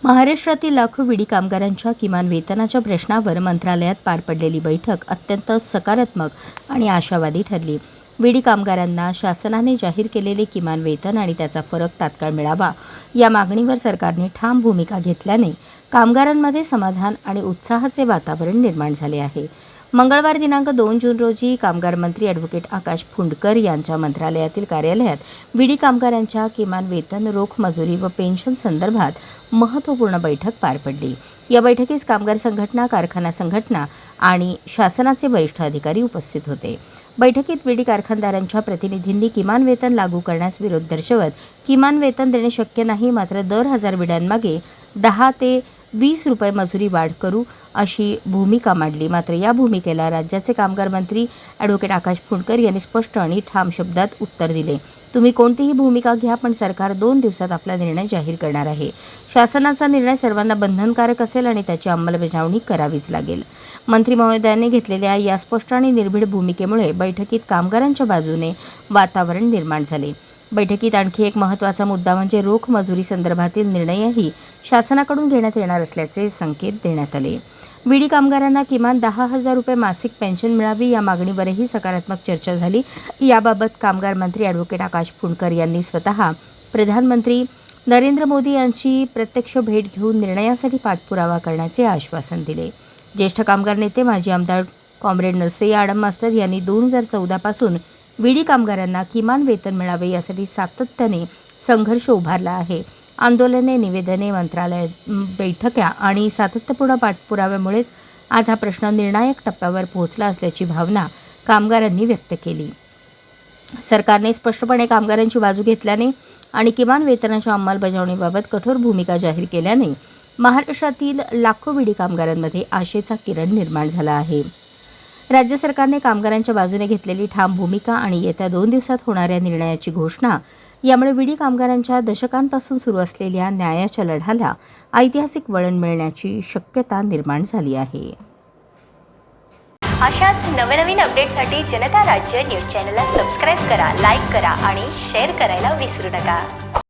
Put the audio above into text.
महाराष्ट्रातील लाखो विडी कामगारांच्या किमान वेतनाच्या प्रश्नावर मंत्रालयात पार पडलेली बैठक अत्यंत सकारात्मक आणि आशावादी ठरली। विडी कामगारांना शासनाने जाहीर केलेले किमान वेतन आणि त्याचा फरक तात्काळ मिळावा या मागणीवर सरकारने ठाम भूमिका घेतल्याने कामगारांमध्ये समाधान आणि उत्साहाचे वातावरण निर्माण झाले आहे। मंगळवार दिनांक 2 जून रोजी कामगार मंत्री ॲडव्होकेट आकाश फुंडकर यांच्या मंत्रालयातील कार्यालयात विडी कामगारांच्या किमान वेतन, रोख मजुरी व पेन्शन संदर्भात महत्त्वपूर्ण बैठक पार पडली। या बैठकीस कामगार संघटना, कारखाना संघटना आणि शासनाचे वरिष्ठ अधिकारी उपस्थित होते। बैठकीत विडी कारखानदारांच्या प्रतिनिधींनी किमान वेतन लागू करण्यास विरोध दर्शवत किमान वेतन देणे शक्य नाही, मात्र दर 1000 विड्यांमागे 10 ते 20 रुपये मजुरी वाढ करू अशी भूमिका मांडली। मात्र या भूमिकेला राज्याचे कामगार मंत्री ॲडव्होकेट आकाश फुंडकर यांनी स्पष्ट आणि ठाम शब्दात उत्तर दिले, तुम्ही कोणतीही भूमिका घ्या, पण सरकार 2 दिवसात आपला निर्णय जाहीर करणार आहे। शासनाचा निर्णय सर्वांना बंधनकारक असेल आणि त्याची अंमलबजावणी करावीच लागेल। मंत्री महोदयांनी घेतलेल्या या स्पष्ट आणि निर्भीड भूमिकेमुळे बैठकीत कामगारांच्या बाजूने वातावरण निर्माण झाले। बैठकीत आणखी एक महत्त्वाचा मुद्दा म्हणजे रोख मजुरी संदर्भातील निर्णयही शासनाकडून घेण्यात येणार असल्याचे संकेत देण्यात आले। विडी कामगारांना किमान 10,000 रुपये मासिक पेन्शन मिळावी या मागणीवरही सकारात्मक चर्चा झाली। याबाबत कामगार मंत्री ॲडव्होकेट आकाश फुंडकर यांनी स्वतः प्रधानमंत्री नरेंद्र मोदी यांची प्रत्यक्ष भेट घेऊन निर्णयासाठी पाठपुरावा करण्याचे आश्वासन दिले। ज्येष्ठ कामगार नेते माजी आमदार कॉम्रेड नरसय्य आडम मास्टर यांनी 2014 पासून विडी कामगारांना किमान वेतन मिळावे यासाठी सातत्याने संघर्ष उभारला आहे। आंदोलने, निवेदने, मंत्रालय बैठका आणि सातत्यपूर्ण पाठपुराव्यामुळेच आज हा प्रश्न निर्णायक टप्प्यावर पोहोचला असल्याची भावना कामगारांनी व्यक्त केली। सरकारने स्पष्टपणे कामगारांची बाजू घेतल्याने आणि किमान वेतनाच्या अंमलबजावणीबाबत कठोर भूमिका जाहीर केल्याने महाराष्ट्रातील लाखो विडी कामगारांमध्ये आशेचा किरण निर्माण झाला आहे। राज्य सरकारने कामगारांच्या बाजूने घेतलेली ठाम भूमिका आणि येत्या 2 दिवसात होणाऱ्या निर्णयाची घोषणा यामुळे विडी कामगारांच्या दशकांपासून सुरू असलेल्या न्यायाच्या लढ्याला ऐतिहासिक वळण मिळण्याची शक्यता निर्माण झाली आहे। अशाच नवनवीन अपडेटसाठी जनता राज्य न्यूज चॅनलला सबस्क्राईब करा, लाईक करा आणि शेअर करायला विसरू नका।